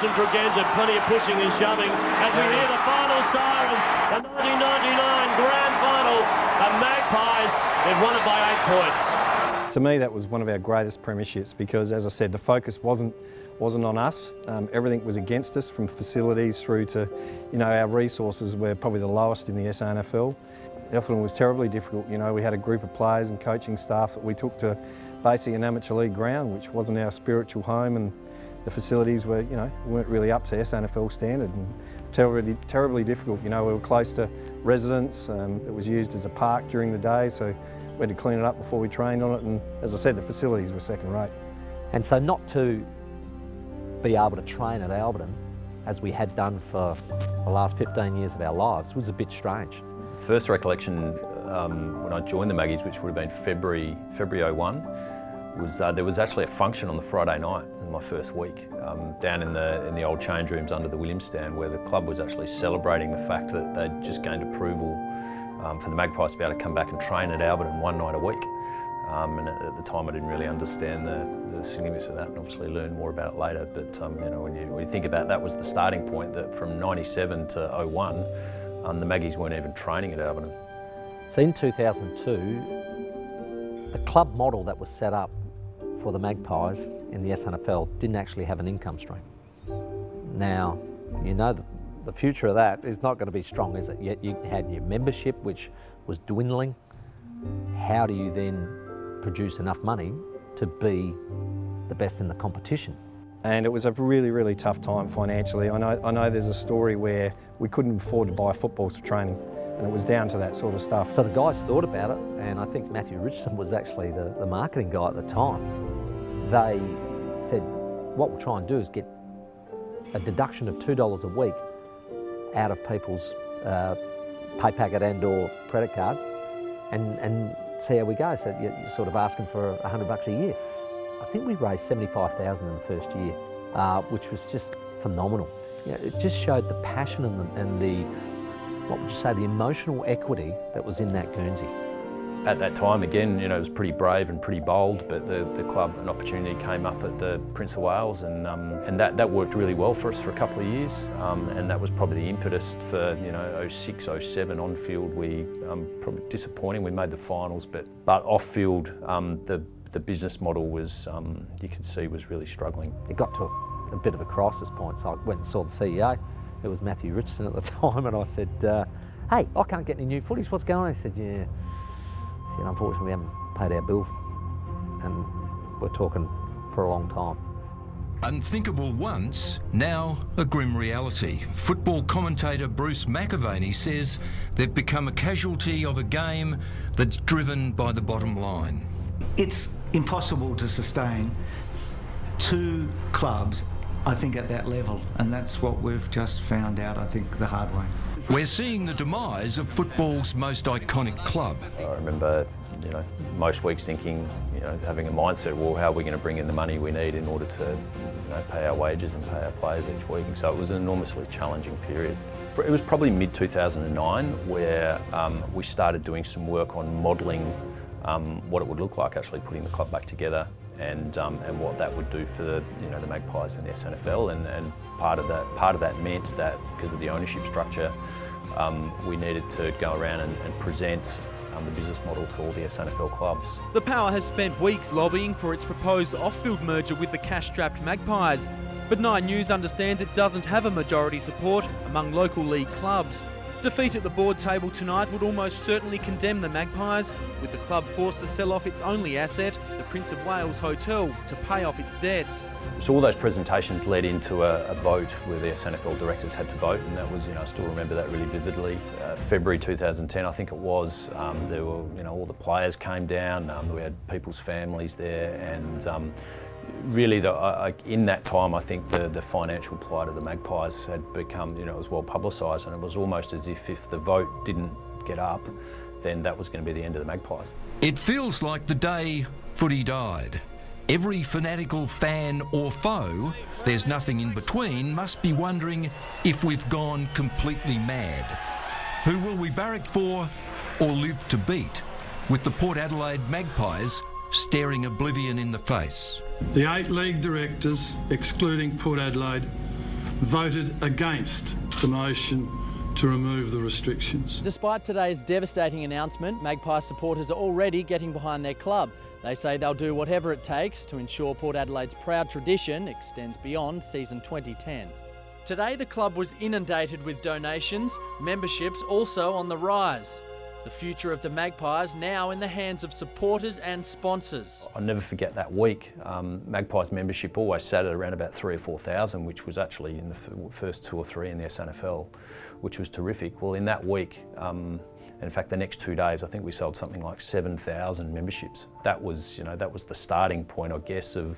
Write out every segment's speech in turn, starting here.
and Tregenza, plenty of pushing and shoving as we hear the final siren, the 1999 grand final. The Magpies, they've won it by 8 points. To me, that was one of our greatest premierships because, as I said, the focus wasn't on us. Everything was against us, from facilities through to, our resources were probably the lowest in the SANFL. Effluent was terribly difficult. We had a group of players and coaching staff that we took to basically an amateur league ground, which wasn't our spiritual home, and the facilities were, weren't really up to SANFL standard, and terribly difficult. We were close to residents. It was used as a park during the day, so we had to clean it up before we trained on it, and as I said, the facilities were second rate. And so not to be able to train at Alberton, as we had done for the last 15 years of our lives, was a bit strange. First recollection when I joined the Magpies, which would have been February 01, was there was actually a function on the Friday night in my first week down in the old change rooms under the Williams stand, where the club was actually celebrating the fact that they'd just gained approval for the Magpies to be able to come back and train at Alberton one night a week. And at the time I didn't really understand the significance of that, and obviously learned more about it later. But when you think about that, was the starting point, that from 97 to 01, the Magpies weren't even training at Alberton. So in 2002, the club model that was set up for the Magpies in the SANFL didn't actually have an income stream. Now, the future of that is not going to be strong, is it? Yet you had your membership, which was dwindling. How do you then produce enough money to be the best in the competition? And it was a really, really tough time financially. I know there's a story where we couldn't afford to buy footballs for training, and it was down to that sort of stuff. So the guys thought about it, and I think Matthew Richardson was actually the marketing guy at the time. They said, what we'll try and do is get a deduction of $2 a week out of people's pay packet and or credit card, and see how we go. So you're sort of asking for $100 a year. I think we raised $75,000 in the first year, which was just phenomenal. It just showed the passion and the, what would you say, the emotional equity that was in that Guernsey. At that time, again, it was pretty brave and pretty bold, but the club, an opportunity came up at the Prince of Wales, and that worked really well for us for a couple of years, and that was probably the impetus for 06, 07 on field. We probably disappointing. We made the finals, but off field, the business model was, you could see, was really struggling. It got to a bit of a crisis point, so I went and saw the CEO. It was Matthew Richardson at the time, and I said, hey, I can't get any new footies, what's going on? He said, yeah. Unfortunately, we haven't paid our bill, and we're talking for a long time. Unthinkable once, now a grim reality. Football commentator Bruce McAvaney says they've become a casualty of a game that's driven by the bottom line. It's impossible to sustain two clubs, I think, at that level, and that's what we've just found out, I think, the hard way. We're seeing the demise of football's most iconic club. I remember, most weeks thinking, having a mindset, well, how are we going to bring in the money we need in order to pay our wages and pay our players each week? And so it was an enormously challenging period. It was probably mid-2009 where we started doing some work on modelling what it would look like actually putting the club back together, and what that would do for the Magpies and the SANFL, and part of that meant that because of the ownership structure, we needed to go around and present the business model to all the SANFL clubs. The Power has spent weeks lobbying for its proposed off-field merger with the cash-strapped Magpies, but Nine News understands it doesn't have a majority support among local league clubs. Defeat at the board table tonight would almost certainly condemn the Magpies, with the club forced to sell off its only asset, the Prince of Wales Hotel, to pay off its debts. So all those presentations led into a vote where the SANFL directors had to vote, and that was, I still remember that really vividly. February 2010, I think it was. There were, all the players came down. We had people's families there, and really, in that time, I think the financial plight of the Magpies had become, it was well publicised, and it was almost as if the vote didn't get up, then that was going to be the end of the Magpies. It feels like the day footy died. Every fanatical fan or foe, there's nothing in between, must be wondering if we've gone completely mad. Who will we barrack for or live to beat, with the Port Adelaide Magpies staring oblivion in the face? The 8 league directors, excluding Port Adelaide, voted against the motion to remove the restrictions. Despite today's devastating announcement, Magpies supporters are already getting behind their club. They say they'll do whatever it takes to ensure Port Adelaide's proud tradition extends beyond season 2010. Today the club was inundated with donations, memberships also on the rise. The future of the Magpies now in the hands of supporters and sponsors. I'll never forget that week. Magpies membership always sat at around about 3,000 or 4,000, which was actually in the first 2 or 3 in the SANFL, which was terrific. Well, in that week, in fact, the next 2 days, I think we sold something like 7,000 memberships. That was, that was the starting point, I guess, of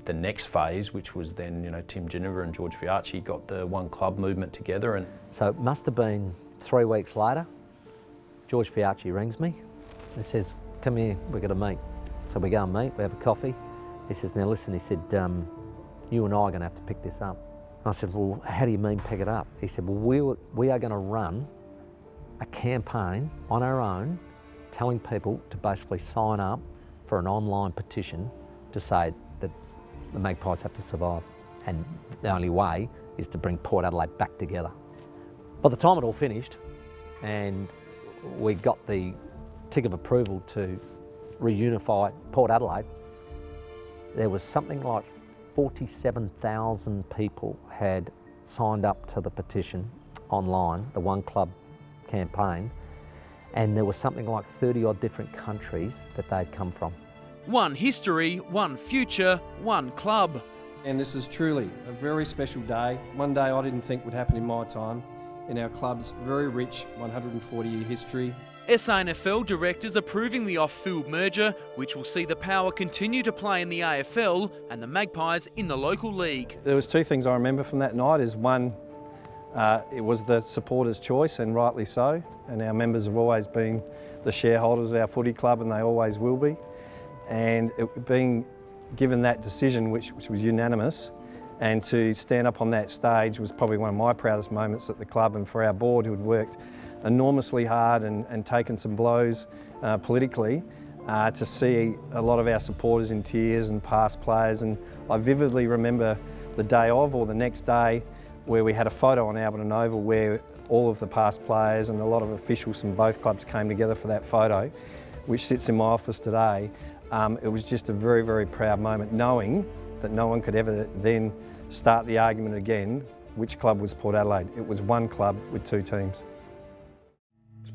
the next phase, which was then, Tim Ginniver and George Fiarchi got the one club movement together. And so it must have been 3 weeks later. George Fiarchi rings me. He says, "Come here, we're going to meet." So we go and meet, we have a coffee. He says, "Now listen," he said, "you and I are going to have to pick this up." I said, "Well, how do you mean pick it up?" He said, "Well, we are going to run a campaign on our own telling people to basically sign up for an online petition to say that the Magpies have to survive. And the only way is to bring Port Adelaide back together." By the time it all finished and we got the tick of approval to reunify Port Adelaide, there was something like 47,000 people had signed up to the petition online, the One Club campaign, and there was something like 30 odd different countries that they'd come from. One history, one future, one club. And this is truly a very special day. One day I didn't think would happen in my time, in our club's very rich 140-year history. SANFL directors approving the off-field merger, which will see the Power continue to play in the AFL and the Magpies in the local league. There was 2 things I remember from that night. Is one, it was the supporters' choice, and rightly so, and our members have always been the shareholders of our footy club, and they always will be. And it being given that decision, which was unanimous, and to stand up on that stage was probably one of my proudest moments at the club, and for our board, who had worked enormously hard and taken some blows politically, to see a lot of our supporters in tears and past players. And I vividly remember the day of, or the next day, where we had a photo on Alberton Oval where all of the past players and a lot of officials from both clubs came together for that photo, which sits in my office today. It was just a very, very proud moment, knowing that no one could ever then start the argument again, which club was Port Adelaide. It was one club with 2 teams.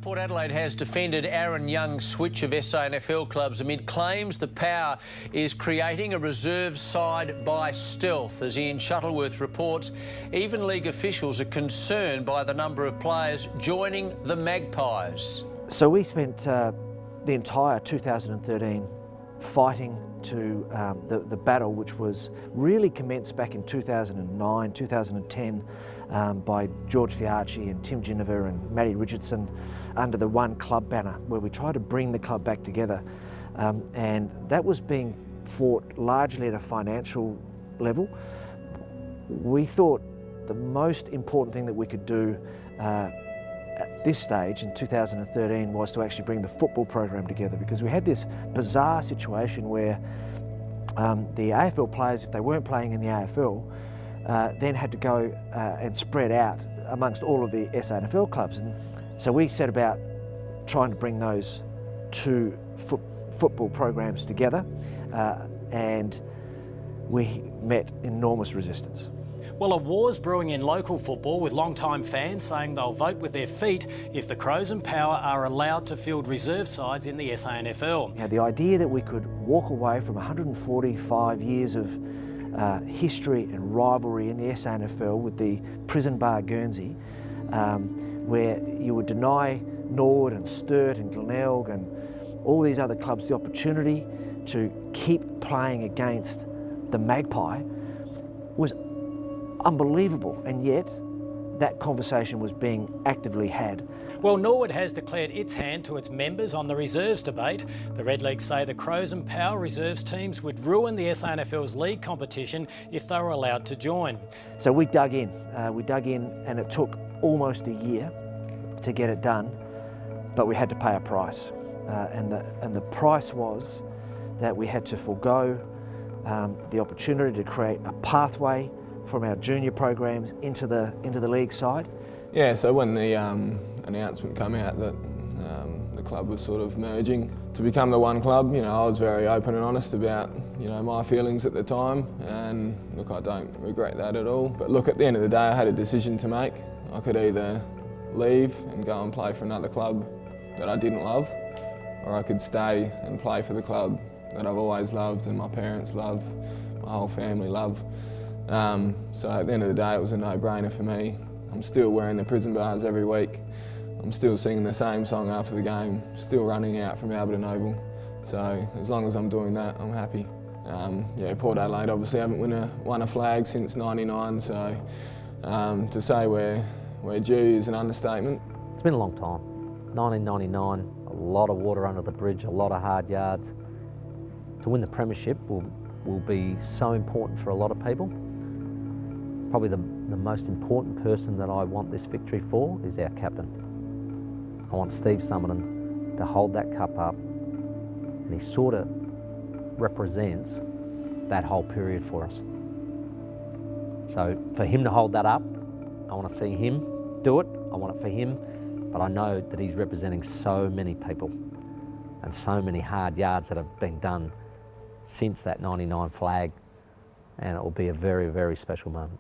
Port Adelaide has defended Aaron Young's switch of SANFL clubs amid claims the Power is creating a reserve side by stealth. As Ian Shuttleworth reports, even league officials are concerned by the number of players joining the Magpies. So we spent the entire 2013 fighting to the battle, which was really commenced back in 2009, 2010 by George Fiarchi and Tim Ginniver and Matty Richardson under the One Club banner, where we tried to bring the club back together. And that was being fought largely at a financial level. We thought the most important thing that we could do at this stage in 2013 was to actually bring the football program together, because we had this bizarre situation where the AFL players, if they weren't playing in the AFL, then had to go and spread out amongst all of the SANFL clubs. And so we set about trying to bring those 2 football programs together, and we met enormous resistance. Well, a war's brewing in local football, with long-time fans saying they'll vote with their feet if the Crows and Power are allowed to field reserve sides in the SANFL. Now, the idea that we could walk away from 145 years of history and rivalry in the SANFL with the prison bar Guernsey, where you would deny Norwood and Sturt and Glenelg and all these other clubs the opportunity to keep playing against the Magpie, was unbelievable, and yet that conversation was being actively had. Well, Norwood has declared its hand to its members on the reserves debate. The Red League say the Crows and Power reserves teams would ruin the SANFL's league competition if they were allowed to join. So we dug in, and it took almost a year to get it done, but we had to pay a price. And the price was that we had to forego the opportunity to create a pathway from our junior programs into the league side? Yeah, so when the announcement came out that the club was sort of merging to become the one club, I was very open and honest about, my feelings at the time, and look, I don't regret that at all. But look, at the end of the day, I had a decision to make. I could either leave and go and play for another club that I didn't love, or I could stay and play for the club that I've always loved and my parents love, my whole family love. So at the end of the day, it was a no-brainer for me. I'm still wearing the prison bars every week. I'm still singing the same song after the game, still running out from Alberton Oval. So as long as I'm doing that, I'm happy. Port Adelaide obviously haven't won a flag since '99, so to say we're due is an understatement. It's been a long time. 1999, a lot of water under the bridge, a lot of hard yards. To win the premiership will be so important for a lot of people. Probably the most important person that I want this victory for is our captain. I want Steve Summerton to hold that cup up, and he sort of represents that whole period for us. So for him to hold that up, I want to see him do it. I want it for him, but I know that he's representing so many people and so many hard yards that have been done since that '99 flag, and it will be a very, very special moment.